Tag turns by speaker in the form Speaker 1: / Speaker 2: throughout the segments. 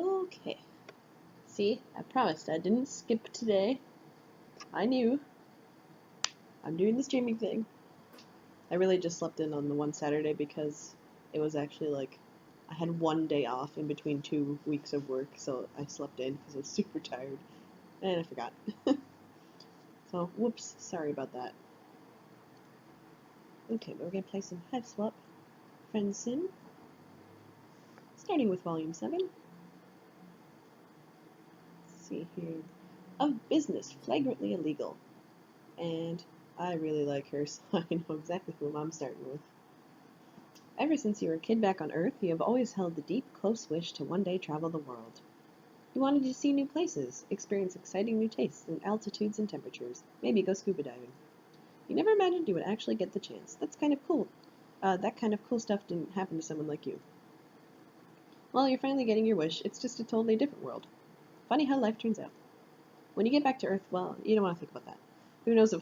Speaker 1: Okay. See, I promised I didn't skip today. I knew. I'm doing the streaming thing. I really just slept in on the one Saturday because it was actually like I had one day off in between 2 weeks of work, so I slept in because I was super tired. And I forgot. So, whoops, sorry about that. Okay, but we're going to play some Hiveswap, FriendSim, starting with Volume 7. Let's see here. Of business, flagrantly illegal. And I really like her, so I know exactly who I'm starting with. Ever since you were a kid back on Earth, you have always held the deep, close wish to one day travel the world. You wanted to see new places, experience exciting new tastes and altitudes and temperatures, maybe go scuba diving. You never imagined you would actually get the chance. That's kind of cool. That kind of cool stuff didn't happen to someone like you. Well, you're finally getting your wish. It's just a totally different world. Funny how life turns out. When you get back to Earth, well, you don't want to think about that. Who knows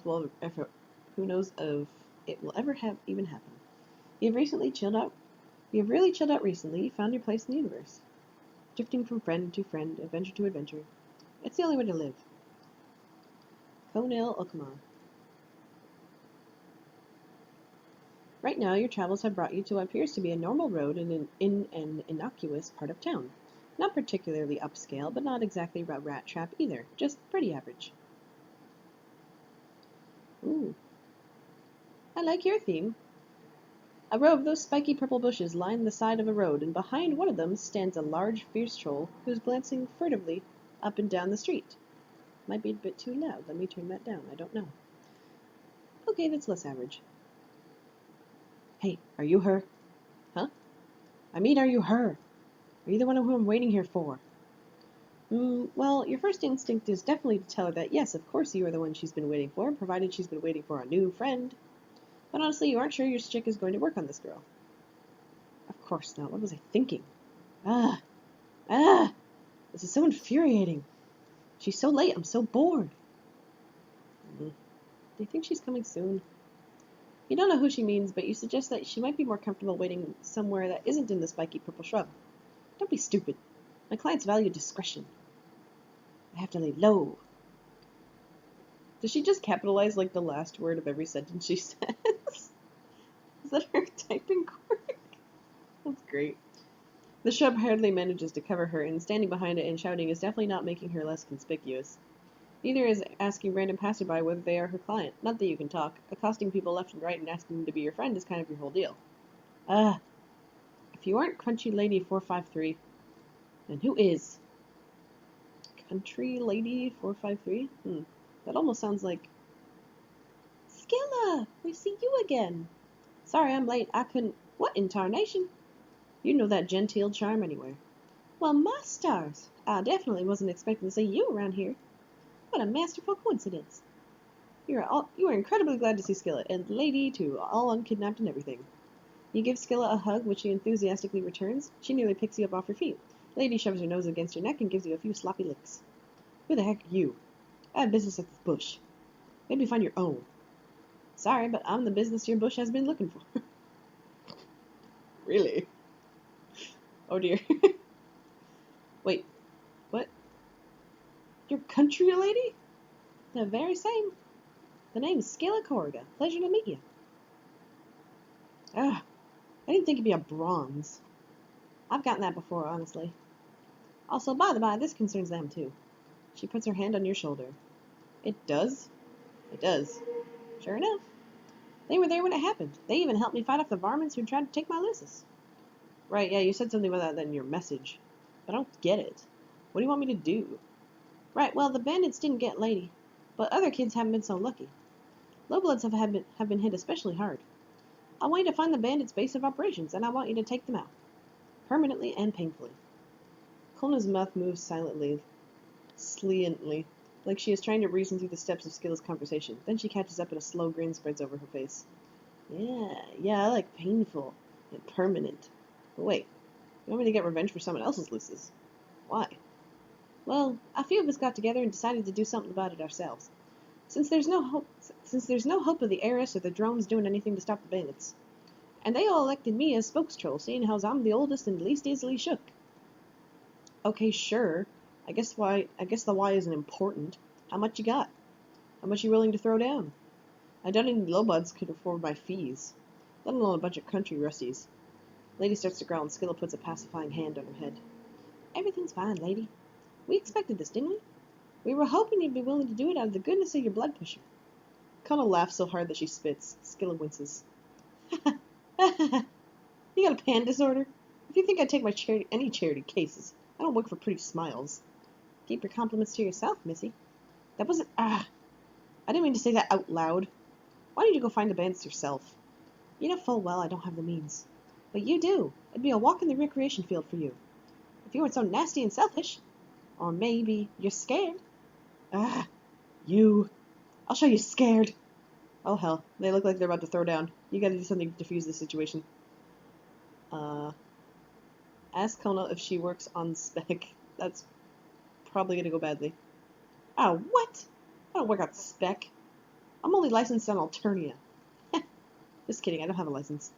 Speaker 1: if it will ever even happen. You have really chilled out recently. You found your place in the universe. Drifting from friend to friend, adventure to adventure. It's the only way to live. Konyll Okimaw. Right now, your travels have brought you to what appears to be a normal road in an innocuous part of town. Not particularly upscale, but not exactly a rat trap either. Just pretty average. Ooh. I like your theme. A row of those spiky purple bushes line the side of a road, and behind one of them stands a large, fierce troll who's glancing furtively up and down the street. Might be a bit too loud. Let me turn that down. I don't know. Okay, that's less average. Hey, are you her? Huh? I mean, are you her? Are you the one who I'm waiting here for? Well, your first instinct is definitely to tell her that, yes, of course you are the one she's been waiting for, provided she's been waiting for a new friend. But honestly, you aren't sure your stick is going to work on this girl. Of course not. What was I thinking? This is so infuriating. She's so late. I'm so bored. Do you think she's coming soon? You don't know who she means, but you suggest that she might be more comfortable waiting somewhere that isn't in the spiky purple shrub. Don't be stupid. My clients value discretion. I have to lay low. Does she just capitalize like the last word of every sentence she says? Is that her typing quirk? That's great. The shrub hardly manages to cover her, and standing behind it and shouting is definitely not making her less conspicuous. Neither is asking random passerby whether they are her client. Not that you can talk. Accosting people left and right and asking them to be your friend is kind of your whole deal. If you aren't Crunchy Lady 453, then who is? Country Lady 453? That almost sounds like... Skilla! We see you again! Sorry I'm late. I couldn't... What in tarnation? You know that genteel charm anywhere. Well, my stars! I definitely wasn't expecting to see you around here. What a masterful coincidence. You are incredibly glad to see Skilla, and lady to all unkidnapped and everything. You give Skilla a hug, which she enthusiastically returns. She nearly picks you up off your feet. Lady shoves her nose against your neck and gives you a few sloppy licks. Who the heck are you? I have business at this bush. Maybe find your own. Sorry, but I'm the business your bush has been looking for. Really? Oh dear. Wait, what? Your country lady? The very same. The name is Skilla Corrigan. Pleasure to meet you. I didn't think it'd be a bronze. I've gotten that before, honestly. Also, by the by, this concerns them too. She puts her hand on your shoulder. It does? It does. Sure enough. They were there when it happened. They even helped me fight off the varmints who tried to take my Lucis. Right, yeah, you said something about that in your message. But I don't get it. What do you want me to do? Right, well, the bandits didn't get Lady, but other kids haven't been so lucky. Lowbloods have been hit especially hard. I want you to find the bandits' base of operations, and I want you to take them out. Permanently and painfully. Kolna's mouth moves sliently, like she is trying to reason through the steps of Skilla's conversation. Then she catches up and a slow grin spreads over her face. Yeah, I like painful and permanent. But wait, you want me to get revenge for someone else's Lucis? Why? Well, a few of us got together and decided to do something about it ourselves. Since there's no hope of the heiress or the drones doing anything to stop the bandits. And they all elected me as spokestroll, seeing how I'm the oldest and least easily shook. Okay, sure. I guess the why isn't important. How much you got? How much you willing to throw down? I doubt any lowbuds could afford my fees, let alone a bunch of country rusties. Lady starts to growl and Skilla puts a pacifying hand on her head. Everything's fine, lady. We expected this, didn't we? We were hoping you'd be willing to do it out of the goodness of your blood pusher. Connell laughs so hard that she spits. Skilla winces. You got a pan disorder? If you think I'd take any charity cases, I don't work for pretty smiles. Keep your compliments to yourself, missy. That wasn't... I didn't mean to say that out loud. Why don't you go find the bandits yourself? You know full well I don't have the means. But you do. It'd be a walk in the recreation field for you. If you weren't so nasty and selfish. Or maybe you're scared. You. I'll show you scared. Oh hell, they look like they're about to throw down. You gotta do something to defuse the situation. Ask Kona if she works on spec. That's probably gonna go badly. Oh, what? I don't work on spec. I'm only licensed on Alternia. Just kidding, I don't have a license.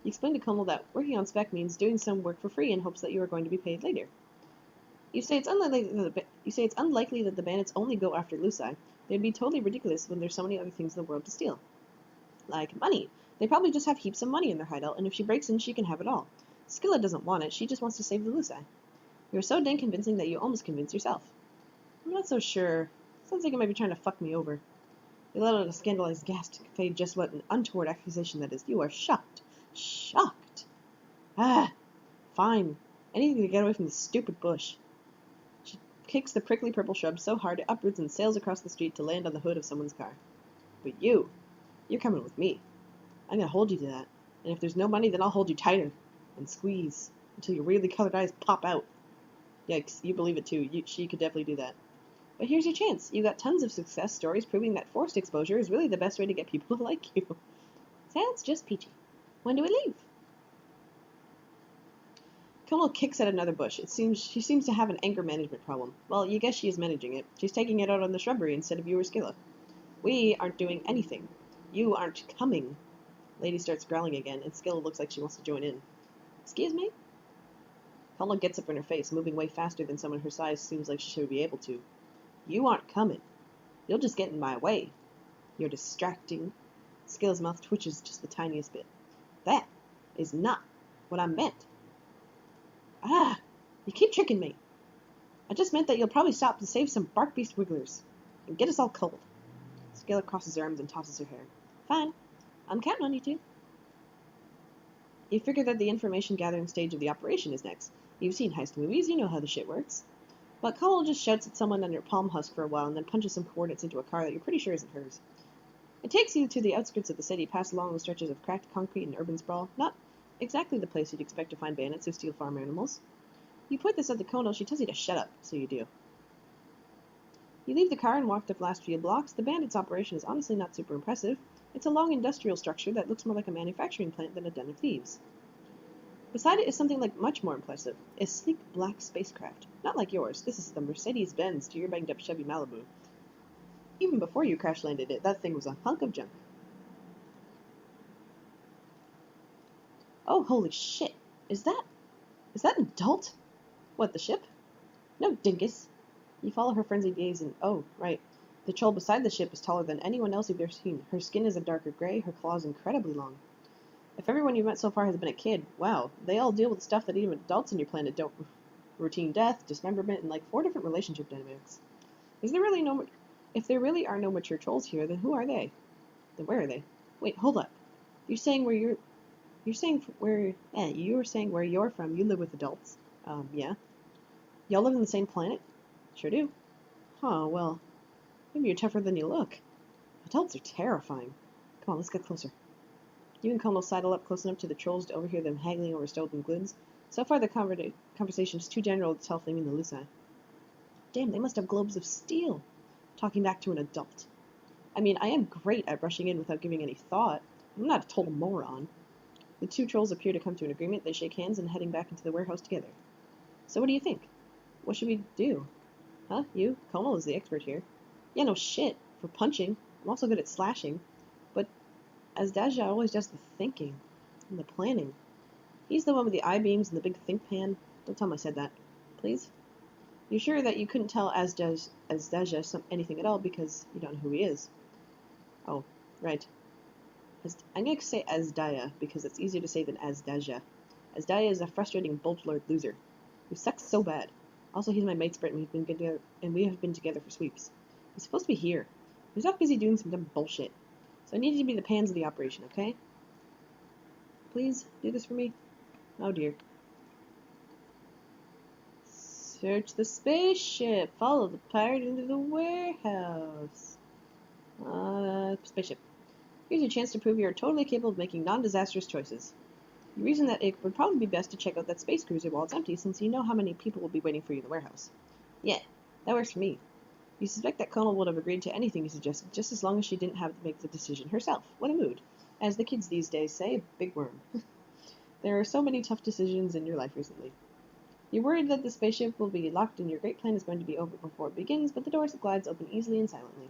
Speaker 1: You explained to Kona that working on spec means doing some work for free in hopes that you are going to be paid later. You say it's unlikely that the bandits only go after Lucai. They'd be totally ridiculous when there's so many other things in the world to steal. Like money. They probably just have heaps of money in their hideout, and if she breaks in, she can have it all. Skilla doesn't want it, she just wants to save the Lucai. You're so dang convincing that you almost convince yourself. I'm not so sure. Sounds like you might be trying to fuck me over. You let out a scandalized gasp to convey just what an untoward accusation that is. You are shocked. Shocked. Fine. Anything to get away from this stupid bush. She kicks the prickly purple shrub so hard it uproots and sails across the street to land on the hood of someone's car. But you're coming with me. I'm gonna hold you to that. And if there's no money, then I'll hold you tighter. And squeeze. Until your weirdly colored eyes pop out. Yikes, you believe it too. She could definitely do that. But here's your chance. You got tons of success stories proving that forced exposure is really the best way to get people to like you. Sounds just peachy. When do we leave? Kona kicks at another bush. She seems to have an anger management problem. Well, you guess she is managing it. She's taking it out on the shrubbery instead of you or Skilla. We aren't doing anything. You aren't coming. Lady starts growling again, and Skilla looks like she wants to join in. Excuse me? Kona gets up in her face, moving way faster than someone her size seems like she should be able to. You aren't coming. You'll just get in my way. You're distracting. Skilla's mouth twitches just the tiniest bit. That is not what I meant. You keep tricking me. I just meant that you'll probably stop to save some bark beast wigglers and get us all cold. Skilla crosses her arms and tosses her hair. Fine. I'm counting on you two. You figure that the information gathering stage of the operation is next. You've seen heist movies, you know how the shit works. But Cole just shouts at someone under palm husk for a while and then punches some coordinates into a car that you're pretty sure isn't hers. It takes you to the outskirts of the city, past long stretches of cracked concrete and urban sprawl. Not exactly the place you'd expect to find bandits who steal farm animals. You point this at the Kono, she tells you to shut up, so you do. You leave the car and walk the last few blocks. The bandits' operation is honestly not super impressive. It's a long industrial structure that looks more like a manufacturing plant than a den of thieves. Beside it is something much more impressive, a sleek black spacecraft. Not like yours. This is the Mercedes-Benz to your banged-up Chevy Malibu. Even before you crash-landed it, that thing was a hunk of junk. Oh, holy shit. Is that an adult? What, the ship? No, dingus. You follow her frenzied gaze and, oh, right. The troll beside the ship is taller than anyone else you've ever seen. Her skin is a darker gray, her claws incredibly long. If everyone you've met so far has been a kid, wow, they all deal with stuff that even adults on your planet don't. Routine death, dismemberment, and 4 different relationship dynamics. If there really are no mature trolls here, then who are they? Then where are they? Wait, hold up. You were saying where you're from, you live with adults. Yeah. Y'all live on the same planet? Sure do. Huh, well, maybe you're tougher than you look. Adults are terrifying. Come on, let's get closer. You and Kono sidle up close enough to the trolls to overhear them haggling over stolen goods. So far, the conversation is too general to tell if they mean the Lucai. Damn, they must have globes of steel. Talking back to an adult. I mean, I am great at rushing in without giving any thought. I'm not a total moron. The 2 trolls appear to come to an agreement. They shake hands and heading back into the warehouse together. So what do you think? What should we do? Huh? You? Kono is the expert here. Yeah, no shit. For punching. I'm also good at slashing. But as Daja always does the thinking and the planning. He's the one with the eye beams and the big think pan. Don't tell him I said that. Please? You're sure that you couldn't tell Asdaja anything at all because you don't know who he is? Oh, right. I'm going to say Asdaya because it's easier to say than Asdaja. Asdaya is a frustrating bulge-lord loser who sucks so bad. Also, he's my mate sprint and we have been together for sweeps. He's supposed to be here. He's off busy doing some dumb bullshit. So I need you to be the pans of the operation, okay? Please, do this for me. Oh dear. Search the spaceship. Follow the pirate into the warehouse. Spaceship. Here's your chance to prove you're totally capable of making non-disastrous choices. You reason that it would probably be best to check out that space cruiser while it's empty, since you know how many people will be waiting for you in the warehouse. Yeah, that works for me. You suspect that Konyll would have agreed to anything you suggested, just as long as she didn't have to make the decision herself. What a mood. As the kids these days say, big worm. There are so many tough decisions in your life recently. You're worried that the spaceship will be locked and your great plan is going to be over before it begins, but the door glides open easily and silently.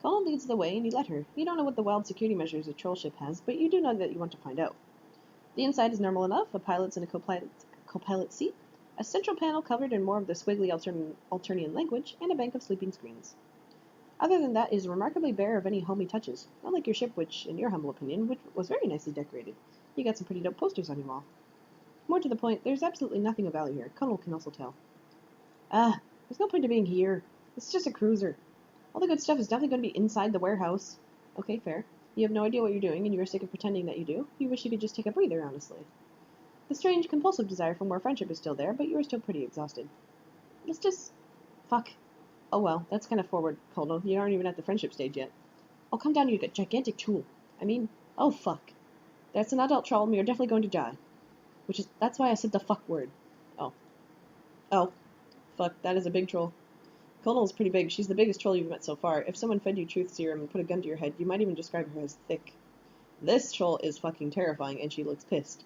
Speaker 1: Konyll leads the way, and you let her. You don't know what the wild security measures a troll ship has, but you do know that you want to find out. The inside is normal enough, a pilot's in a co-pilot seat, a central panel covered in more of the squiggly Alternian language, and a bank of sleeping screens. Other than that, it is remarkably bare of any homey touches, unlike your ship, which, in your humble opinion, was very nicely decorated. You got some pretty dope posters on your wall. More to the point, there's absolutely nothing of value here. Konyll can also tell. There's no point to being here. It's just a cruiser. All the good stuff is definitely going to be inside the warehouse. Okay, fair. You have no idea what you're doing, and you are sick of pretending that you do. You wish you could just take a breather, honestly. The strange, compulsive desire for more friendship is still there, but you are still pretty exhausted. Let's just... Fuck. Oh well, that's kind of forward, Konyll. You aren't even at the friendship stage yet. Oh, come down, you gigantic tool. Oh fuck. That's an adult troll, and we are definitely going to die. That's why I said the fuck word. Oh. Fuck, that is a big troll. Konyll is pretty big. She's the biggest troll you've met so far. If someone fed you truth serum and put a gun to your head, you might even describe her as thick. This troll is fucking terrifying, and she looks pissed.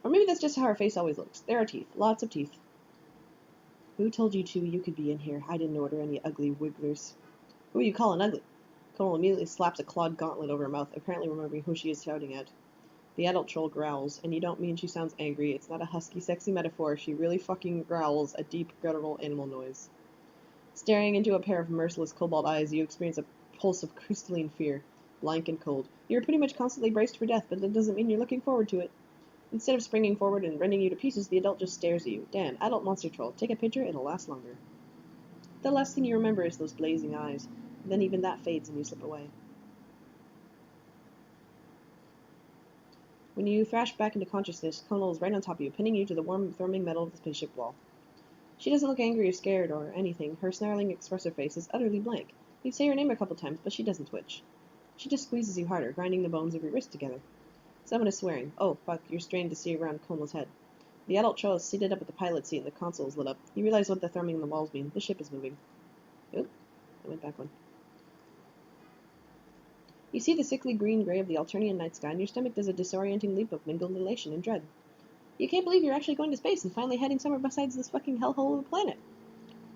Speaker 1: Or maybe that's just how her face always looks. There are teeth. Lots of teeth. Who told you you could be in here? I didn't order any ugly wigglers. Who are you calling ugly? Konyll immediately slaps a clawed gauntlet over her mouth, apparently remembering who she is shouting at. The adult troll growls, and you don't mean she sounds angry. It's not a husky, sexy metaphor. She really fucking growls, a deep, guttural animal noise. Staring into a pair of merciless cobalt eyes, you experience a pulse of crystalline fear, blank and cold. You're pretty much constantly braced for death, but that doesn't mean you're looking forward to it. Instead of springing forward and rending you to pieces, the adult just stares at you. Damn, adult monster troll. Take a picture, it'll last longer. The last thing you remember is those blazing eyes. Then even that fades and you slip away. When you thrash back into consciousness, Konyll is right on top of you, pinning you to the warm, therming metal of the spaceship wall. She doesn't look angry or scared or anything. Her snarling, expressive face is utterly blank. You'd say her name a couple times, but she doesn't twitch. She just squeezes you harder, grinding the bones of your wrist together. Someone is swearing. Oh, fuck, you're strained to see around Konyll's head. The adult troll is seated up at the pilot seat and the console is lit up. You realize what the therming in the walls mean. The ship is moving. Oop, I went back one. You see the sickly green-gray of the Alternian night sky, and your stomach does a disorienting leap of mingled elation and dread. You can't believe you're actually going to space and finally heading somewhere besides this fucking hellhole of a planet.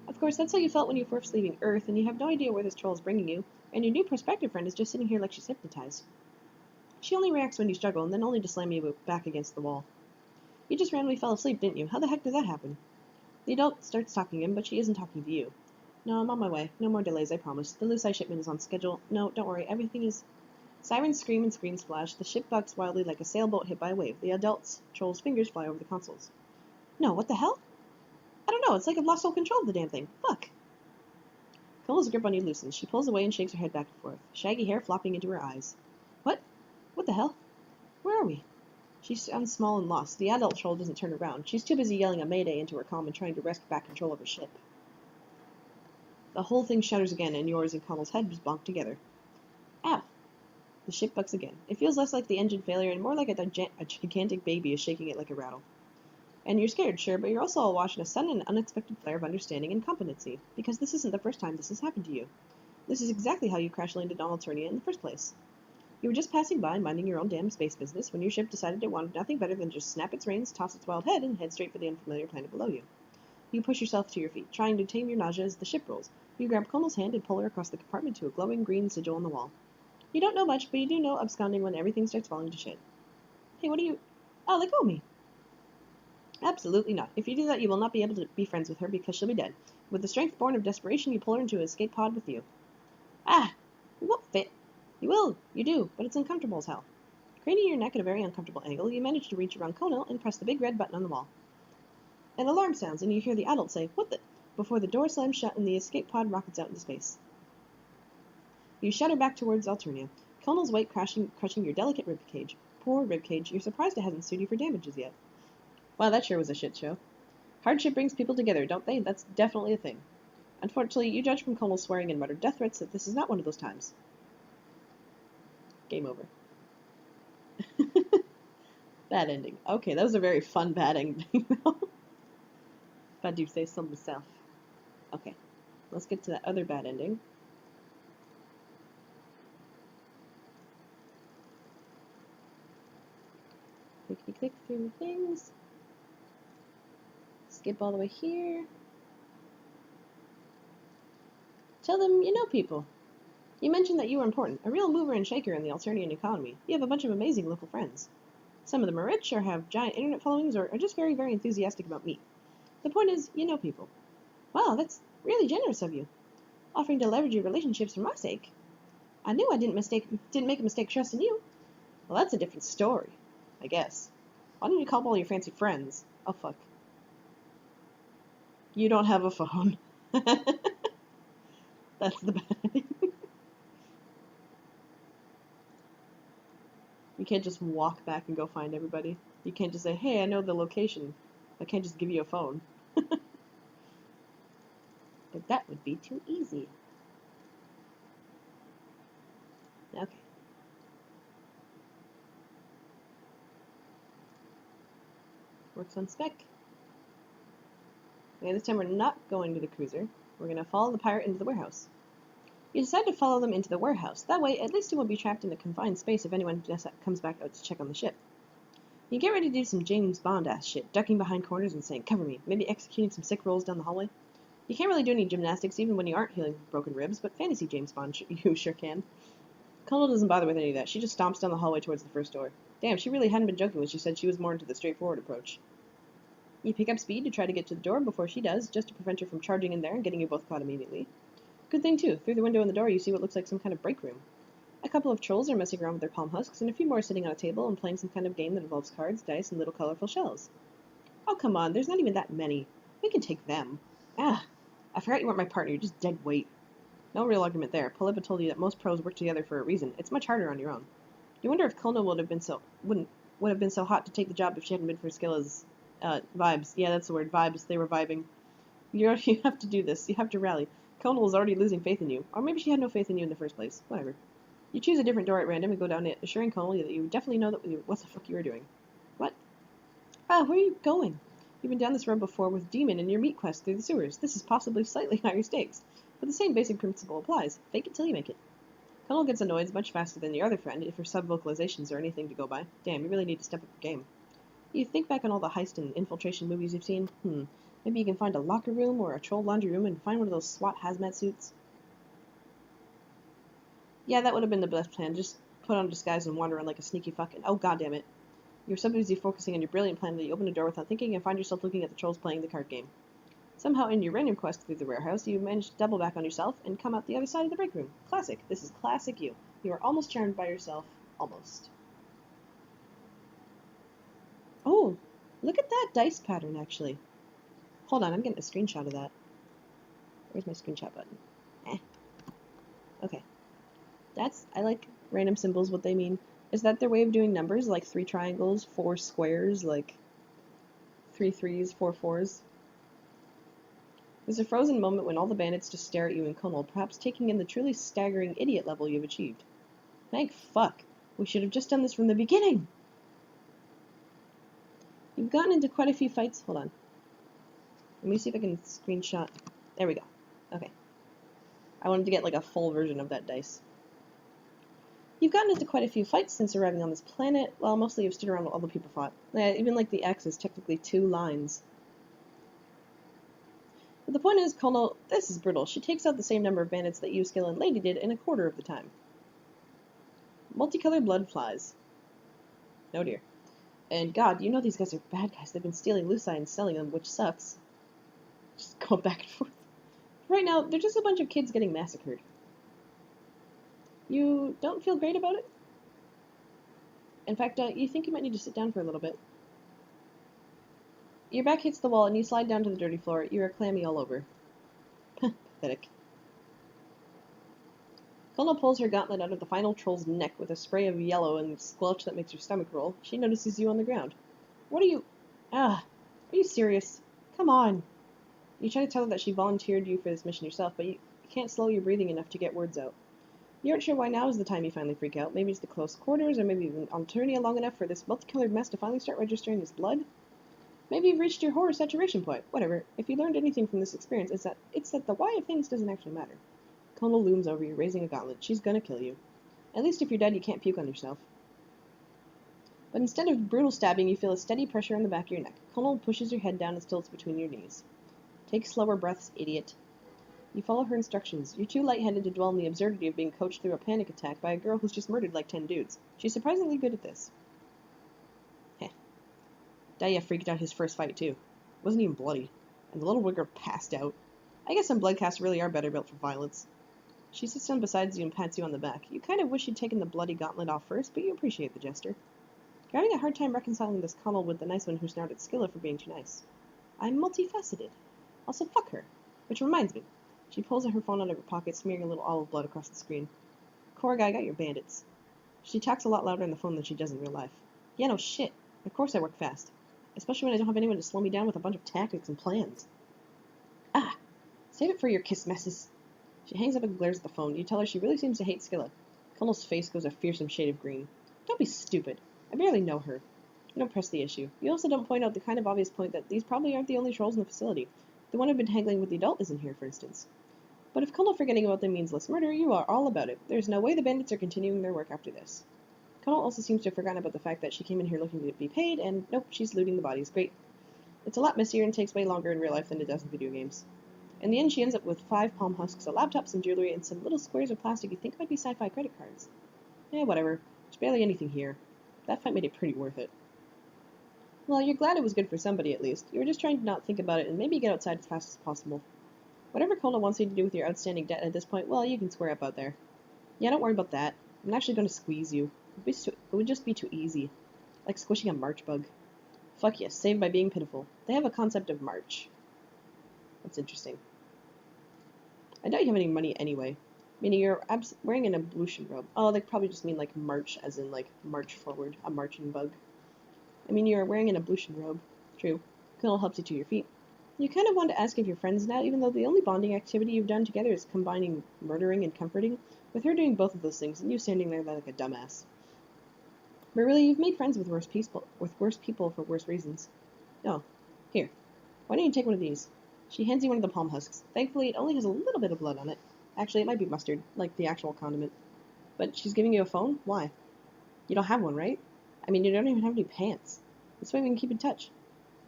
Speaker 1: Of course, that's how you felt when you were first leaving Earth, and you have no idea where this troll is bringing you, and your new prospective friend is just sitting here like she's hypnotized. She only reacts when you struggle, and then only to slam you back against the wall. You just randomly fell asleep, didn't you? How the heck does that happen? The adult starts talking to him, but she isn't talking to you. No, I'm on my way. No more delays, I promise. The Lucite shipment is on schedule. No, don't worry, everything is... Sirens scream and screens flash. The ship bucks wildly like a sailboat hit by a wave. The adult's troll's fingers fly over the consoles. No, what the hell? I don't know, it's like I've lost all control of the damn thing. Fuck. Konyll's grip on you loosens. She pulls away and shakes her head back and forth, shaggy hair flopping into her eyes. What? What the hell? Where are we? She sounds small and lost. The adult troll doesn't turn around. She's too busy yelling a mayday into her comm and trying to wrest back control of her ship. The whole thing shudders again, and yours and Konyll's head just bonk together. Ow. The ship bucks again. It feels less like the engine failure and more like a gigantic baby is shaking it like a rattle. And you're scared, sure, but you're also awash in a sudden and unexpected flare of understanding and competency, because this isn't the first time this has happened to you. This is exactly how you crash landed on Alternia in the first place. You were just passing by, minding your own damn space business, when your ship decided it wanted nothing better than just snap its reins, toss its wild head, and head straight for the unfamiliar planet below you. You push yourself to your feet, trying to tame your nausea as the ship rolls. You grab Konyll's hand and pull her across the compartment to a glowing green sigil on the wall. You don't know much, but you do know absconding when everything starts falling to shit. Hey, what are you... Oh, let go of me! Absolutely not. If you do that, you will not be able to be friends with her because she'll be dead. With the strength born of desperation, you pull her into an escape pod with you. Ah! You won't fit. You will. You do, but it's uncomfortable as hell. Craning your neck at a very uncomfortable angle, you manage to reach around Konyll and press the big red button on the wall. An alarm sounds, and you hear the adult say, "What the?" before the door slams shut and the escape pod rockets out into space. You shudder back towards Alternia, Konyll's weight crushing your delicate ribcage. Poor ribcage, you're surprised it hasn't sued you for damages yet. Wow, that sure was a shit show. Hardship brings people together, don't they? That's definitely a thing. Unfortunately, you judge from Konyll's swearing and muttered death threats that this is not one of those times. Game over. Bad ending. Okay, that was a very fun bad ending, though. If I do say so myself. Okay, let's get to that other bad ending. Click through things. Skip all the way here. Tell them you know people. You mentioned that you were important, a real mover and shaker in the Alternian economy. You have a bunch of amazing local friends. Some of them are rich, or have giant internet followings, or are just very, very enthusiastic about meat. The point is, you know people. Wow, that's really generous of you. Offering to leverage your relationships for my sake. I knew I didn't make a mistake trusting you. Well, that's a different story, I guess. Why don't you call all your fancy friends? Oh, fuck. You don't have a phone. That's the bad ending. You can't just walk back and go find everybody. You can't just say, hey, I know the location. I can't just give you a phone. But that would be too easy. Okay. Works on spec. Okay, this time we're not going to the cruiser. We're going to follow the pirate into the warehouse. You decide to follow them into the warehouse. That way, at least you won't be trapped in a confined space if anyone just comes back out to check on the ship. You get ready to do some James Bond-ass shit, ducking behind corners and saying, cover me, maybe executing some sick rolls down the hallway. You can't really do any gymnastics even when you aren't healing broken ribs, but fantasy James Bond, you sure can. Konyll doesn't bother with any of that. She just stomps down the hallway towards the first door. Damn, she really hadn't been joking when she said she was more into the straightforward approach. You pick up speed to try to get to the door before she does, just to prevent her from charging in there and getting you both caught immediately. Good thing, too. Through the window in the door, you see what looks like some kind of break room. A couple of trolls are messing around with their palm husks, and a few more are sitting on a table and playing some kind of game that involves cards, dice, and little colorful shells. Oh, come on, there's not even that many. We can take them. Ah, I forgot you weren't my partner, you're just dead weight. No real argument there. Polyba told you that most pros work together for a reason. It's much harder on your own. You wonder if Konyll would have been so hot to take the job if she hadn't been for skill as vibes. Yeah, that's the word, vibes. They were vibing. You have to do this. You have to rally. Konyll is already losing faith in you. Or maybe she had no faith in you in the first place. Whatever. You choose a different door at random and go down it, assuring Konyll that you definitely know what the fuck you were doing. What? Ah, where are you going? You've been down this road before with Demon in your meat quest through the sewers. This is possibly slightly higher stakes. But the same basic principle applies. Fake it till you make it. Konyll gets annoyed much faster than your other friend, if her sub-vocalizations are anything to go by. Damn, you really need to step up your game. You think back on all the heist and infiltration movies you've seen. Maybe you can find a locker room or a troll laundry room and find one of those SWAT hazmat suits. Yeah, that would have been the best plan. Just put on a disguise and wander around like a sneaky fucking... Oh, goddammit. You're so busy focusing on your brilliant plan that you open a door without thinking and find yourself looking at the trolls playing the card game. Somehow, in your random quest through the warehouse, you manage to double back on yourself and come out the other side of the break room. Classic. This is classic you. You are almost charmed by yourself. Almost. Oh, look at that dice pattern, actually. Hold on, I'm getting a screenshot of that. Where's my screenshot button? Okay. I like random symbols, what they mean. Is that their way of doing numbers, like 3 triangles, 4 squares, like 3 threes, 4 fours? There's a frozen moment when all the bandits just stare at you and Konyll, perhaps taking in the truly staggering idiot level you've achieved. Thank fuck. We should have just done this from the beginning! You've gotten into quite a few fights. Hold on. Let me see if I can screenshot. There we go. Okay. I wanted to get like a full version of that dice. You've gotten into quite a few fights since arriving on this planet. Well, mostly you've stood around while other people fought. Yeah, even like the X is technically 2 lines. But the point is, Konyll, this is brutal. She takes out the same number of bandits that you, Skill, and Lady did in a quarter of the time. Multicolored blood flies. Oh dear. And God, you know these guys are bad guys. They've been stealing Lucite and selling them, which sucks. Just going back and forth. Right now, they're just a bunch of kids getting massacred. You don't feel great about it? In fact, you think you might need to sit down for a little bit. Your back hits the wall and you slide down to the dirty floor. You are clammy all over. Pathetic. Konyll pulls her gauntlet out of the final troll's neck with a spray of yellow and squelch that makes your stomach roll. She notices you on the ground. What are you... Are you serious? Come on. You try to tell her that she volunteered you for this mission yourself, but you can't slow your breathing enough to get words out. You aren't sure why now is the time you finally freak out. Maybe it's the close quarters, or maybe you've been on Eternia long enough for this multicolored mess to finally start registering as blood. Maybe you've reached your horror saturation point. Whatever. If you learned anything from this experience, it's that the why of things doesn't actually matter. Konyll looms over you, raising a gauntlet. She's gonna kill you. At least if you're dead, you can't puke on yourself. But instead of brutal stabbing, you feel a steady pressure on the back of your neck. Konyll pushes your head down and stilts between your knees. Take slower breaths, idiot. You follow her instructions. You're too lightheaded to dwell on the absurdity of being coached through a panic attack by a girl who's just murdered like 10 dudes. She's surprisingly good at this. Heh. Theif freaked out his first fight, too. Wasn't even bloody. And the little wigger passed out. I guess some bloodcasts really are better built for violence. She sits down beside you and pats you on the back. You kind of wish you'd taken the bloody gauntlet off first, but you appreciate the gesture. You're having a hard time reconciling this Konyll with the nice one who snarled at Skilla for being too nice. I'm multifaceted. Also, fuck her. Which reminds me. She pulls her phone out of her pocket, smearing a little olive blood across the screen. Cora guy, got your bandits. She talks a lot louder on the phone than she does in real life. Yeah, no shit. Of course I work fast. Especially when I don't have anyone to slow me down with a bunch of tactics and plans. Save it for your kiss messes. She hangs up and glares at the phone. You tell her she really seems to hate Skilla. Konyll's face goes a fearsome shade of green. Don't be stupid. I barely know her. You don't press the issue. You also don't point out the kind of obvious point that these probably aren't the only trolls in the facility. The one who'd been haggling with the adult isn't here, for instance. But if Konyll forgetting about them means less murder, you are all about it. There's no way the bandits are continuing their work after this. Konyll also seems to have forgotten about the fact that she came in here looking to be paid, and nope, she's looting the bodies. Great. It's a lot messier and takes way longer in real life than it does in video games. In the end, she ends up with 5 palm husks, a laptop, some jewelry, and some little squares of plastic you think might be sci-fi credit cards. Whatever. There's barely anything here. That fight made it pretty worth it. Well, you're glad it was good for somebody, at least. You were just trying to not think about it and maybe get outside as fast as possible. Whatever Konyll wants you to do with your outstanding debt at this point, well, you can square up out there. Yeah, don't worry about that. I'm not actually going to squeeze you. It would just be too easy. Like squishing a march bug. Fuck yes, saved by being pitiful. They have a concept of march. That's interesting. I doubt you have any money anyway. Meaning you're wearing an ablution robe. Oh, they probably just mean like march, as in like march forward, a marching bug. I mean, you're wearing an ablution robe. True. Konyll helps you to your feet. You kind of want to ask if you're friends now, even though the only bonding activity you've done together is combining murdering and comforting, with her doing both of those things and you standing there like a dumbass. But really, you've made friends with worse people for worse reasons. Oh, here. Why don't you take one of these? She hands you one of the palm husks. Thankfully, it only has a little bit of blood on it. Actually, it might be mustard, like the actual condiment. But she's giving you a phone? Why? You don't have one, right? I mean, you don't even have any pants. This way we can keep in touch.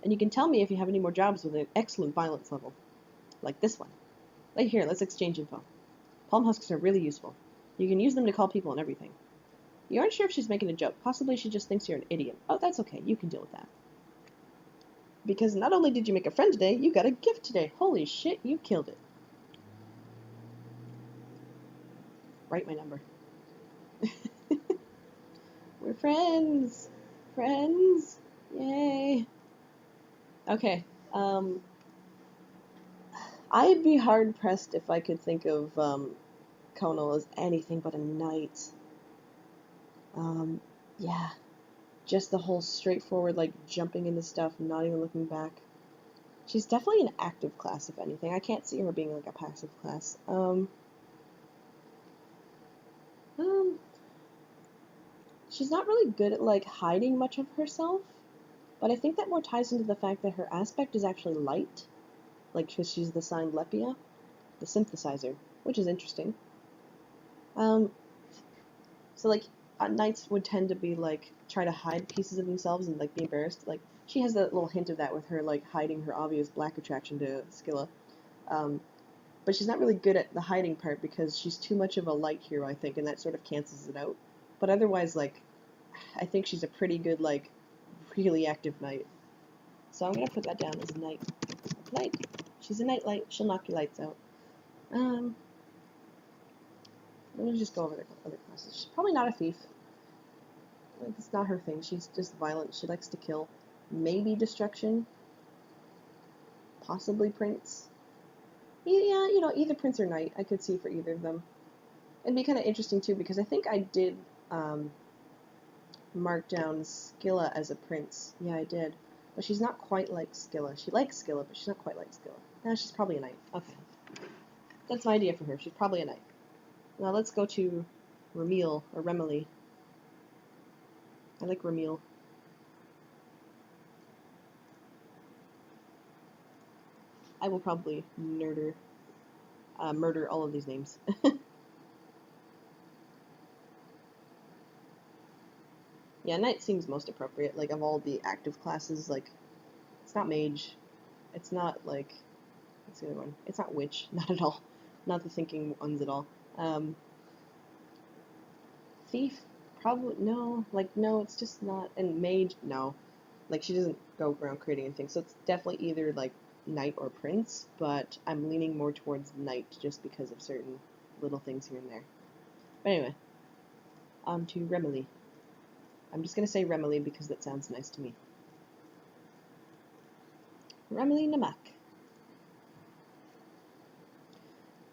Speaker 1: And you can tell me if you have any more jobs with an excellent violence level. Like this one. Like here, let's exchange info. Palm husks are really useful. You can use them to call people and everything. You aren't sure if she's making a joke. Possibly she just thinks you're an idiot. Oh, that's okay. You can deal with that. Because not only did you make a friend today, you got a gift today. Holy shit, you killed it. Write my number. We're friends. Friends. Yay. Okay. I'd be hard-pressed if I could think of Konyll as anything but a knight. Yeah. Just the whole straightforward, like, jumping into stuff, not even looking back. She's definitely an active class, if anything. I can't see her being, like, a passive class. She's not really good at, like, hiding much of herself, but I think that more ties into the fact that her aspect is actually light, like, because she's the sign Lepia, the synthesizer, which is interesting. So, like, knights would tend to be, like, try to hide pieces of themselves and, like, be embarrassed. Like, she has that little hint of that with her, like, hiding her obvious black attraction to Skilla. But she's not really good at the hiding part because she's too much of a light hero, I think, and that sort of cancels it out. But otherwise, like, I think she's a pretty good, like, really active night. So I'm gonna put that down as night light. She's a nightlight. She'll knock your lights out. Let me just go over the other classes. She's probably not a thief. Like, it's not her thing. She's just violent. She likes to kill. Maybe destruction. Possibly prince. Yeah, you know, either prince or knight. I could see for either of them. It'd be kind of interesting too, because I think I did mark down Skilla as a prince. Yeah, I did. But she's not quite like Skilla. She likes Skilla, but she's not quite like Skilla. Nah, she's probably a knight. Okay. That's my idea for her. She's probably a knight. Now let's go to Remele, or Remele. I like Remele. I will probably murder all of these names. Yeah, knight seems most appropriate. Like, of all the active classes, like, it's not mage. It's not, like, what's the other one? It's not witch. Not at all. Not the thinking ones at all. Thief? Probably, no. Like, no, it's just not. And mage? No. Like, she doesn't go around creating anything. So it's definitely either, like, knight or prince, but I'm leaning more towards knight just because of certain little things here and there. But anyway, on to Remele. I'm just going to say Remele because that sounds nice to me. Remele Namaaq.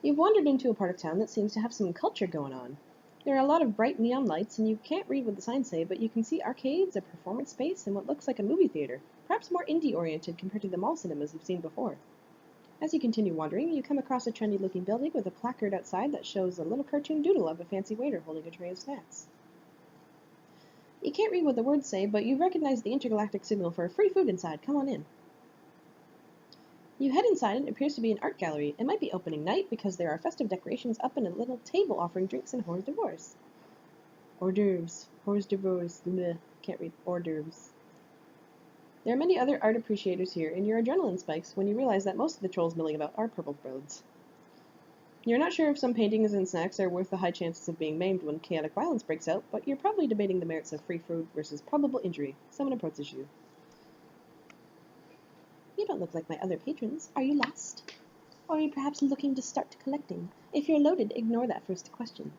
Speaker 1: You've wandered into a part of town that seems to have some culture going on. There are a lot of bright neon lights, and you can't read what the signs say, but you can see arcades, a performance space, and what looks like a movie theater, perhaps more indie-oriented compared to the mall cinemas you've seen before. As you continue wandering, you come across a trendy-looking building with a placard outside that shows a little cartoon doodle of a fancy waiter holding a tray of snacks. You can't read what the words say, but you recognize the intergalactic signal for free food inside. Come on in. You head inside and it appears to be an art gallery. It might be opening night because there are festive decorations up and a little table offering drinks and hors d'oeuvres. Hors d'oeuvres. Hors d'oeuvres. Can't read. Hors d'oeuvres. There are many other art appreciators here, and your adrenaline spikes when you realize that most of the trolls milling about are purple birds. You're not sure if some paintings and snacks are worth the high chances of being maimed when chaotic violence breaks out, but you're probably debating the merits of free food versus probable injury. Someone approaches you. You don't look like my other patrons. Are you lost? Or are you perhaps looking to start collecting? If you're loaded, ignore that first question.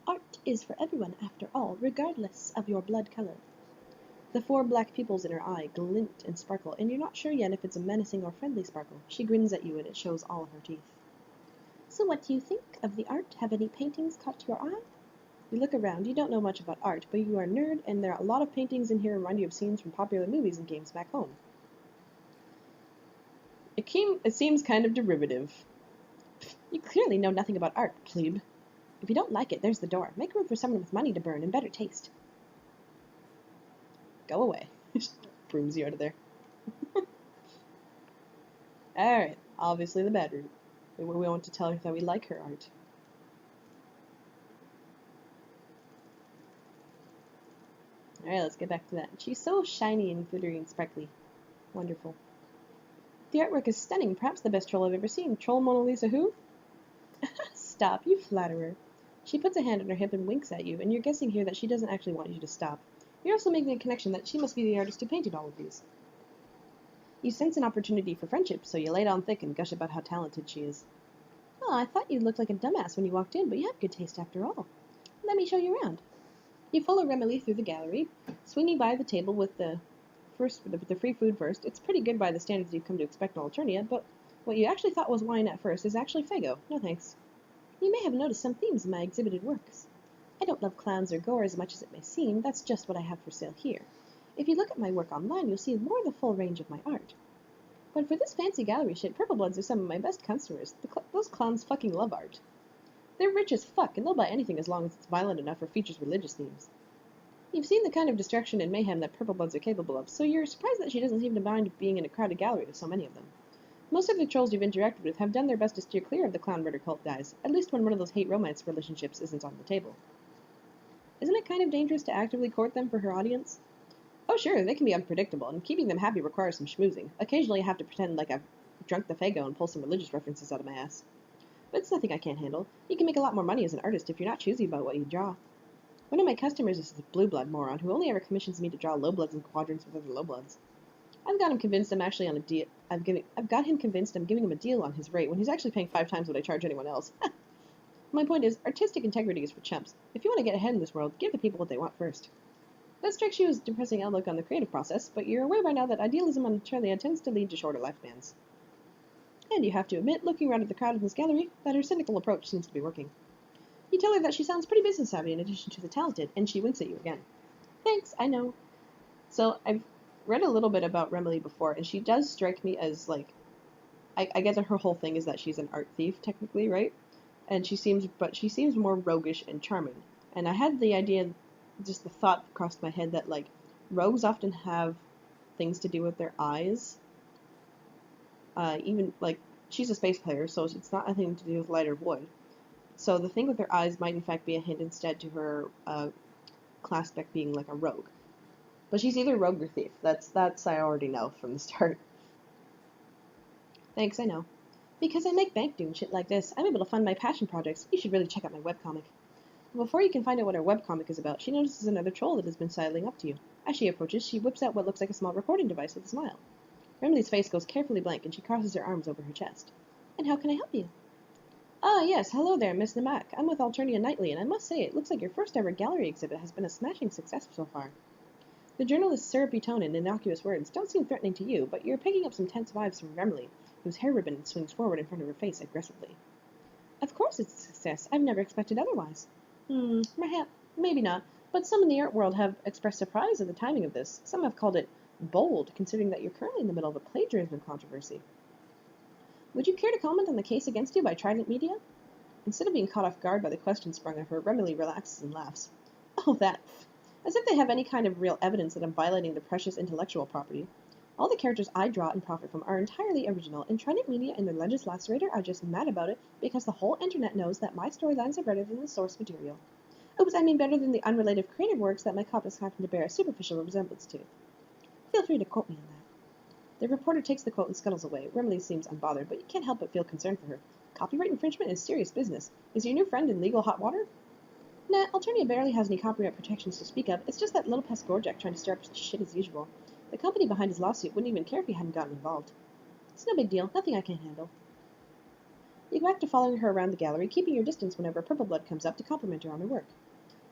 Speaker 1: Art is for everyone, after all, regardless of your blood color. The 4 black pupils in her eye glint and sparkle, and you're not sure yet if it's a menacing or friendly sparkle. She grins at you, and it shows all of her teeth. So what do you think of the art? Have any paintings caught your eye? You look around. You don't know much about art, but you are a nerd, and there are a lot of paintings in here that remind you of scenes from popular movies and games back home. It seems kind of derivative. You clearly know nothing about art, plebe. If you don't like it, there's the door. Make room for someone with money to burn and better taste. Go away. Brooms you out of there. Alright, obviously the bad route. We want to tell her that we like her art. Alright, let's get back to that. She's so shiny and glittery and sparkly. Wonderful. The artwork is stunning, perhaps the best troll I've ever seen. Troll Mona Lisa who? Stop, you flatterer. She puts a hand on her hip and winks at you, and you're guessing here that she doesn't actually want you to stop. You're also making a connection that she must be the artist who painted all of these. You sense an opportunity for friendship, so you lay down thick and gush about how talented she is. Oh, I thought you looked like a dumbass when you walked in, but you have good taste after all. Let me show you around. You follow Remele through the gallery, swinging by the table with the free food first. It's pretty good by the standards you've come to expect in Alternia, but what you actually thought was wine at first is actually Fago. No thanks. You may have noticed some themes in my exhibited works. I don't love clowns or gore as much as it may seem. That's just what I have for sale here. If you look at my work online, you'll see more of the full range of my art. But for this fancy gallery shit, Purple Bloods are some of my best customers. Those clowns fucking love art. They're rich as fuck, and they'll buy anything as long as it's violent enough or features religious themes. You've seen the kind of destruction and mayhem that Purple Bloods are capable of, so you're surprised that she doesn't seem to mind being in a crowded gallery with so many of them. Most of the trolls you've interacted with have done their best to steer clear of the clown murder cult guys, at least when one of those hate-romance relationships isn't on the table. Isn't it kind of dangerous to actively court them for her audience? Oh sure, they can be unpredictable, and keeping them happy requires some schmoozing. Occasionally I have to pretend like I've drunk the Fago and pull some religious references out of my ass. But it's nothing I can't handle. You can make a lot more money as an artist if you're not choosy about what you draw. One of my customers is this blue blood moron who only ever commissions me to draw low bloods in quadrants with other low bloods. I've got him convinced I'm actually on a deal. I've got him convinced I'm giving him a deal on his rate when he's actually paying 5 times what I charge anyone else. My point is, artistic integrity is for chumps. If you want to get ahead in this world, give the people what they want first. That strikes you as a depressing outlook on the creative process, but you're aware by now that idealism on Australia tends to lead to shorter lifespans. And you have to admit, looking around at the crowd in this gallery, that her cynical approach seems to be working. You tell her that she sounds pretty business savvy in addition to the talented, and she winks at you again. Thanks, I know. So, I've read a little bit about Remele before, and she does strike me as, like, I get that her whole thing is that she's an art thief, technically, right? And she seems more roguish and charming. And I had the idea, just the thought crossed my head that, like, rogues often have things to do with their eyes. Even, like, she's a space player, so it's not anything to do with light or wood. So the thing with her eyes might in fact be a hint instead to her Classpect being like a rogue. But she's either rogue or thief. That's I already know from the start. Thanks, I know. Because I make bank doing shit like this, I'm able to fund my passion projects. You should really check out my webcomic. But before you can find out what her webcomic is about, she notices another troll that has been sidling up to you. As she approaches, she whips out what looks like a small recording device with a smile. Remele's face goes carefully blank, and she crosses her arms over her chest. And how can I help you? Ah, yes, hello there, Miss Namaaq. I'm with Alternia Nightly, and I must say, it looks like your first ever gallery exhibit has been a smashing success so far. The journalist's syrupy tone and innocuous words don't seem threatening to you, but you're picking up some tense vibes from Remele, whose hair ribbon swings forward in front of her face aggressively. Of course it's a success. I've never expected otherwise. Maybe not, but some in the art world have expressed surprise at the timing of this. Some have called it bold, considering that you're currently in the middle of a plagiarism controversy. Would you care to comment on the case against you by Trident Media? Instead of being caught off guard by the question sprung at her, Remele relaxes and laughs. Oh, that. As if they have any kind of real evidence that I'm violating their precious intellectual property. All the characters I draw and profit from are entirely original, and Trident Media and their Legends Lacerator are just mad about it because the whole internet knows that my storylines are better than the source material. Oops, I mean better than the unrelated creative works that my copies happen to bear a superficial resemblance to. Feel free to quote me on that. The reporter takes the quote and scuttles away. Remele seems unbothered, but you can't help but feel concerned for her. Copyright infringement is serious business. Is your new friend in legal hot water? Nah, Alternia barely has any copyright protections to speak of. It's just that little pest Gorjak trying to stir up shit as usual. The company behind his lawsuit wouldn't even care if he hadn't gotten involved. It's no big deal. Nothing I can't handle. You go back to following her around the gallery, keeping your distance whenever Purple Blood comes up to compliment her on her work.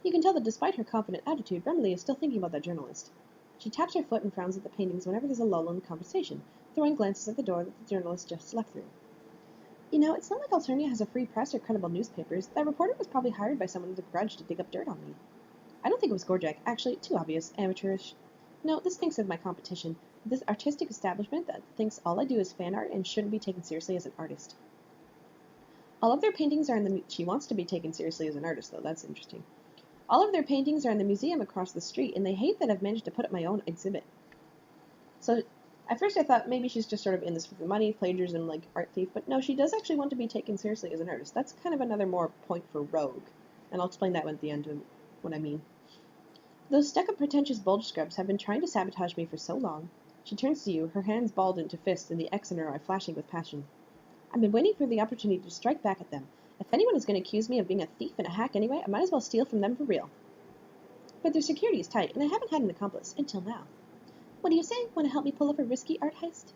Speaker 1: You can tell that despite her confident attitude, Remele is still thinking about that journalist. She taps her foot and frowns at the paintings whenever there's a lull in the conversation, throwing glances at the door that the journalist just left through. You know, it's not like Alternia has a free press or credible newspapers. That reporter was probably hired by someone with a grudge to dig up dirt on me. I don't think it was Gorjak. Actually, too obvious, amateurish. No, this thinks of my competition. This artistic establishment that thinks all I do is fan art and shouldn't be taken seriously as an artist. All of their paintings are in the... She wants to be taken seriously as an artist, though. That's interesting. All of their paintings are in the museum across the street, and they hate that I've managed to put up my own exhibit. So, at first I thought maybe she's just sort of in this for the money, plagiarism, like art thief, but no, she does actually want to be taken seriously as an artist. That's kind of another more point for rogue, and I'll explain that at the end of what I mean. Those stuck-up pretentious bulge scrubs have been trying to sabotage me for so long. She turns to you, her hands balled into fists and the X in her eye flashing with passion. I've been waiting for the opportunity to strike back at them. If anyone is going to accuse me of being a thief and a hack anyway, I might as well steal from them for real. But their security is tight, and I haven't had an accomplice, until now. What do you say? Want to help me pull off a risky art heist?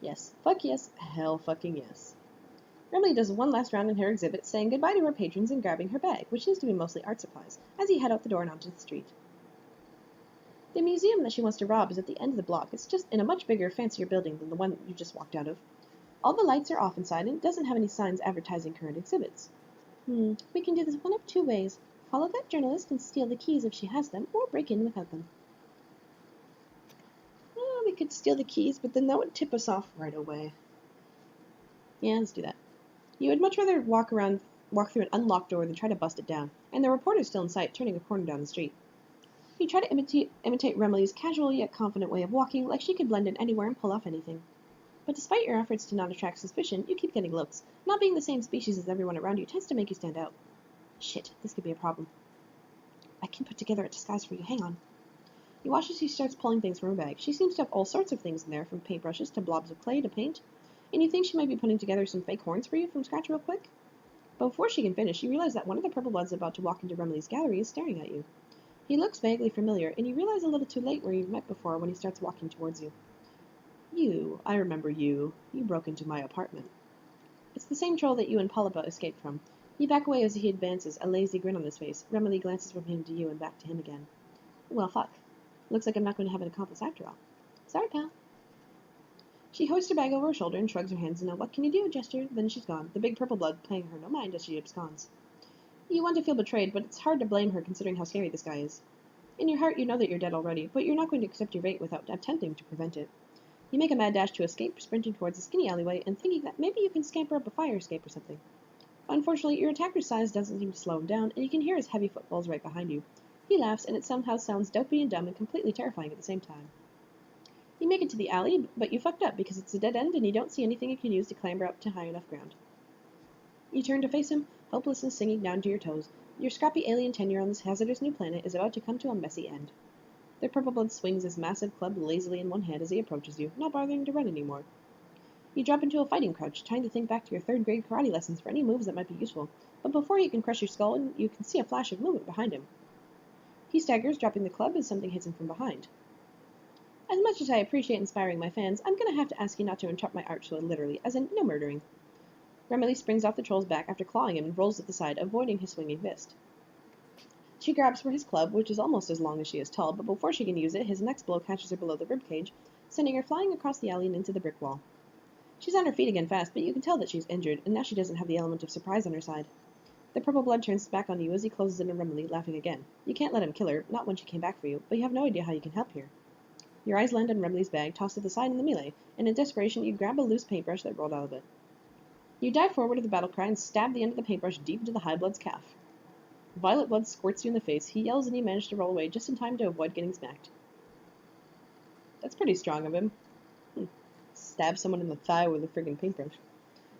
Speaker 1: Yes. Fuck yes. Hell fucking yes. Remele does one last round in her exhibit, saying goodbye to her patrons and grabbing her bag, which seems to be mostly art supplies, as you head out the door and onto the street. The museum that she wants to rob is at the end of the block. It's just in a much bigger, fancier building than the one you just walked out of. All the lights are off inside, and it doesn't have any signs advertising current exhibits. We can do this one of two ways. Follow that journalist and steal the keys if she has them, or break in without them. We could steal the keys, but then that would tip us off right away. Yeah, let's do that. You would much rather walk through an unlocked door than try to bust it down, and the reporter's still in sight, turning a corner down the street. You try to imitate Remele's casual yet confident way of walking, like she could blend in anywhere and pull off anything. But despite your efforts to not attract suspicion, you keep getting looks. Not being the same species as everyone around you tends to make you stand out. Shit, this could be a problem. I can put together a disguise for you, hang on. You watch as she starts pulling things from her bag. She seems to have all sorts of things in there, from paintbrushes to blobs of clay to paint, and you think she might be putting together some fake horns for you from scratch real quick? But before she can finish, you realize that one of the purple bloods about to walk into Remele's gallery is staring at you. He looks vaguely familiar, and you realize a little too late where you've met before when he starts walking towards you. You, I remember you. You broke into my apartment. It's the same troll that you and Polypa escaped from. You back away as he advances, a lazy grin on his face. Remele glances from him to you and back to him again. Well, fuck. Looks like I'm not going to have an accomplice after all. Sorry, pal. She hoists her bag over her shoulder and shrugs her hands in a what can you do gesture. Then she's gone, the big purple blood paying her no mind as she absconds. You want to feel betrayed, but it's hard to blame her considering how scary this guy is. In your heart, you know that you're dead already, but you're not going to accept your fate without attempting to prevent it. You make a mad dash to escape, sprinting towards a skinny alleyway and thinking that maybe you can scamper up a fire escape or something. Unfortunately, your attacker's size doesn't seem to slow him down, and you can hear his heavy footfalls right behind you. He laughs, and it somehow sounds dopey and dumb and completely terrifying at the same time. You make it to the alley, but you fucked up because it's a dead end and you don't see anything you can use to clamber up to high enough ground. You turn to face him, hopelessness sinking down to your toes. Your scrappy alien tenure on this hazardous new planet is about to come to a messy end. The purple blood swings his massive club lazily in one hand as he approaches you, not bothering to run anymore. You drop into a fighting crouch, trying to think back to your third-grade karate lessons for any moves that might be useful, but before you can crush your skull, you can see a flash of movement behind him. He staggers, dropping the club as something hits him from behind. As much as I appreciate inspiring my fans, I'm going to have to ask you not to interrupt my art so literally, as in no murdering. Remele springs off the troll's back after clawing him and rolls to the side, avoiding his swinging fist. She grabs for his club, which is almost as long as she is tall, but before she can use it, his next blow catches her below the ribcage, sending her flying across the alley and into the brick wall. She's on her feet again fast, but you can tell that she's injured, and now she doesn't have the element of surprise on her side. The purple blood turns back on you as he closes in on Remele, laughing again. You can't let him kill her, not when she came back for you, but you have no idea how you can help here. Your eyes land on Remele's bag, tossed to the side in the melee, and in desperation you grab a loose paintbrush that rolled out of it. You dive forward with a battle cry and stab the end of the paintbrush deep into the high blood's calf. Violet blood squirts you in the face, he yells and you manage to roll away just in time to avoid getting smacked. That's pretty strong of him. Stab someone in the thigh with a friggin' paintbrush.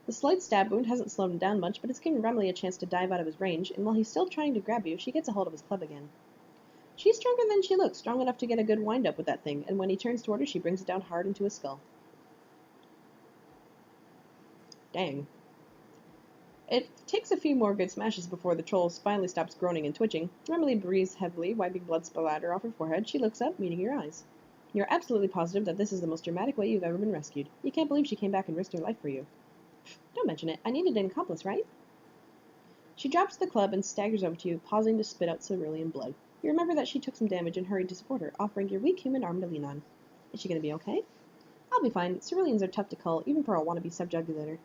Speaker 1: The slight stab wound hasn't slowed him down much, but it's given Remele a chance to dive out of his range, and while he's still trying to grab you, she gets a hold of his club again. She's stronger than she looks, strong enough to get a good wind-up with that thing, and when he turns toward her, she brings it down hard into his skull. Dang. It takes a few more good smashes before the troll finally stops groaning and twitching. Remele breathes heavily, wiping blood splatter off her forehead. She looks up, meeting your eyes. You're absolutely positive that this is the most dramatic way you've ever been rescued. You can't believe she came back and risked her life for you. Don't mention it. I needed an accomplice, right? She drops the club and staggers over to you, pausing to spit out cerulean blood. You remember that she took some damage and hurried to support her, offering your weak human arm to lean on. Is she going to be okay? I'll be fine. Ceruleans are tough to cull, even for a wannabe subjugator.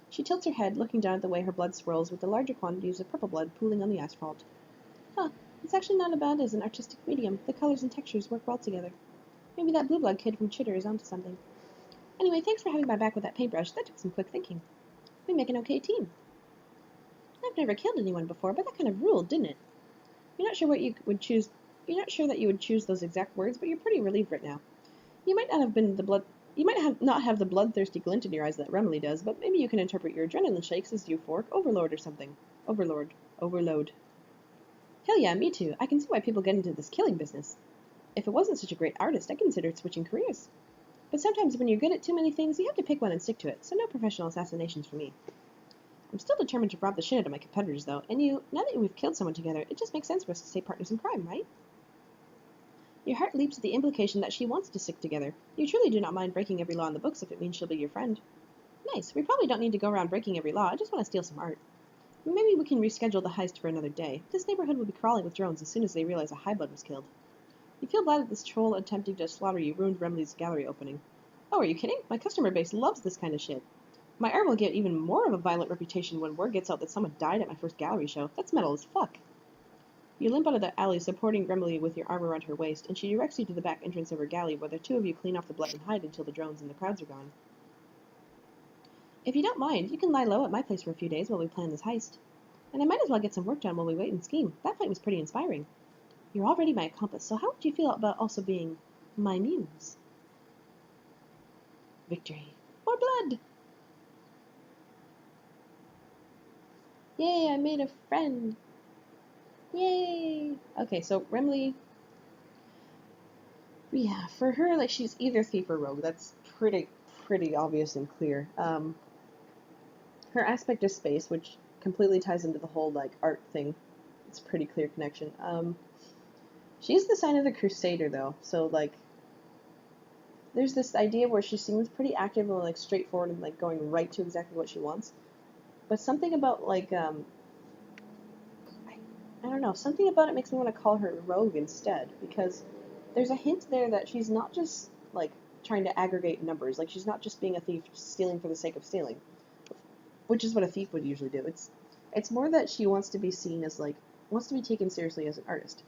Speaker 1: She tilts her head, looking down at the way her blood swirls with the larger quantities of purple blood pooling on the asphalt. Huh, it's actually not bad as an artistic medium. The colors and textures work well together. Maybe that blue blood kid from Chitter is onto something. Anyway, thanks for having my back with that paintbrush. That took some quick thinking. We make an okay team. I've never killed anyone before, but that kind of ruled, didn't it? You're not sure what you would choose. You're not sure that you would choose those exact words, but you're pretty relieved right now. You might not have the bloodthirsty glint in your eyes that Remele does, but maybe you can interpret your adrenaline shakes as euphoric overlord or something. Overload. Hell yeah, me too. I can see why people get into this killing business. If it wasn't such a great artist, I'd consider switching careers. But sometimes when you're good at too many things, you have to pick one and stick to it, so no professional assassinations for me. I'm still determined to rob the shit out of my competitors, though, and now that we've killed someone together, it just makes sense for us to stay partners in crime, right? Your heart leaps at the implication that she wants to stick together. You truly do not mind breaking every law in the books if it means she'll be your friend. Nice. We probably don't need to go around breaking every law. I just want to steal some art. Maybe we can reschedule the heist for another day. This neighborhood will be crawling with drones as soon as they realize a highblood was killed. You feel glad that this troll attempting to slaughter you ruined Remele's gallery opening. Oh, are you kidding? My customer base loves this kind of shit. My art will get even more of a violent reputation when word gets out that someone died at my first gallery show. That's metal as fuck. You limp out of the alley, supporting Remele with your arm around her waist, and she directs you to the back entrance of her galley, where the two of you clean off the blood and hide until the drones and the crowds are gone. If you don't mind, you can lie low at my place for a few days while we plan this heist. And I might as well get some work done while we wait and scheme. That fight was pretty inspiring. You're already my accomplice, so how would you feel about also being my muse? Victory. More blood! Yay, I made a friend! Yay! Okay, so Remele, yeah, for her, like, she's either thief or rogue. That's pretty obvious and clear. Her aspect is space, which completely ties into the whole like art thing. It's a pretty clear connection. She's the sign of the Crusader though, so like there's this idea where she seems pretty active and like straightforward and like going right to exactly what she wants. But something about like I don't know, something about it makes me want to call her rogue instead, because there's a hint there that she's not just like trying to aggregate numbers, like she's not just being a thief stealing for the sake of stealing, which is what a thief would usually do. It's more that she wants to be seen as like wants to be taken seriously as an artist.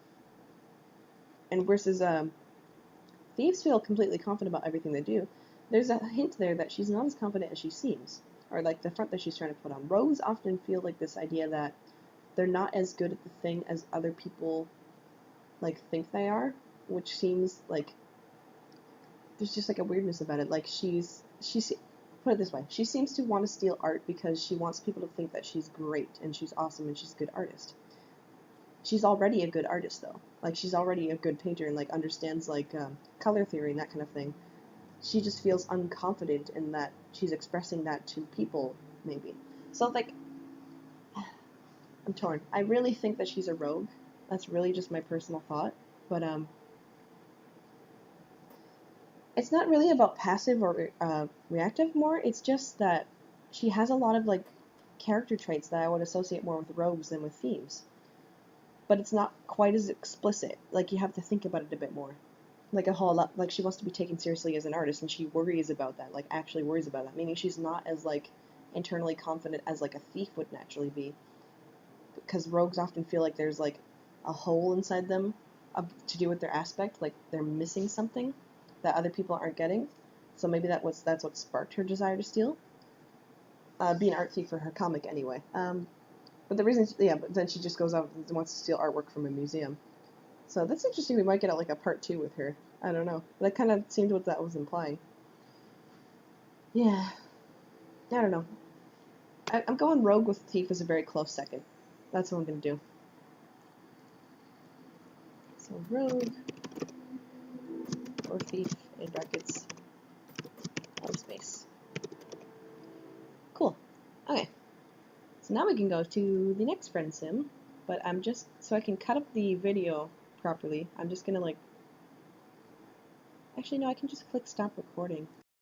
Speaker 1: And versus thieves feel completely confident about everything they do. There's a hint there that she's not as confident as she seems, or like the front that she's trying to put on. Rogues often feel like this idea that they're not as good at the thing as other people like think they are, which seems like there's just like a weirdness about it. Like she's put it this way, she seems to want to steal art because she wants people to think that she's great and she's awesome and she's a good artist. She's already a good artist though. Like she's already a good painter and like understands like color theory and that kind of thing. She just feels unconfident in that she's expressing that to people maybe. So like I'm torn. I really think that she's a rogue. That's really just my personal thought. But it's not really about passive or reactive more. It's just that she has a lot of like character traits that I would associate more with rogues than with thieves. But it's not quite as explicit. Like you have to think about it a bit more. Like a whole lot. Like she wants to be taken seriously as an artist, and she worries about that. Like actually worries about that. Meaning she's not as like internally confident as like a thief would naturally be. Because rogues often feel like there's like a hole inside them to do with their aspect, like they're missing something that other people aren't getting. So maybe that's what sparked her desire to steal. Be an art thief for her comic anyway. But the reason, but then she just goes out and wants to steal artwork from a museum. So that's interesting. We might get like a part 2 with her. I don't know. That kind of seemed what that was implying. Yeah. I don't know. I'm going rogue with thief as a very close second. That's what I'm going to do. So rogue or thief in brackets on space. Cool. Okay. So now we can go to the next FriendSim, but I'm just, so I can cut up the video properly, I'm just going to like, actually no, I can just click stop recording.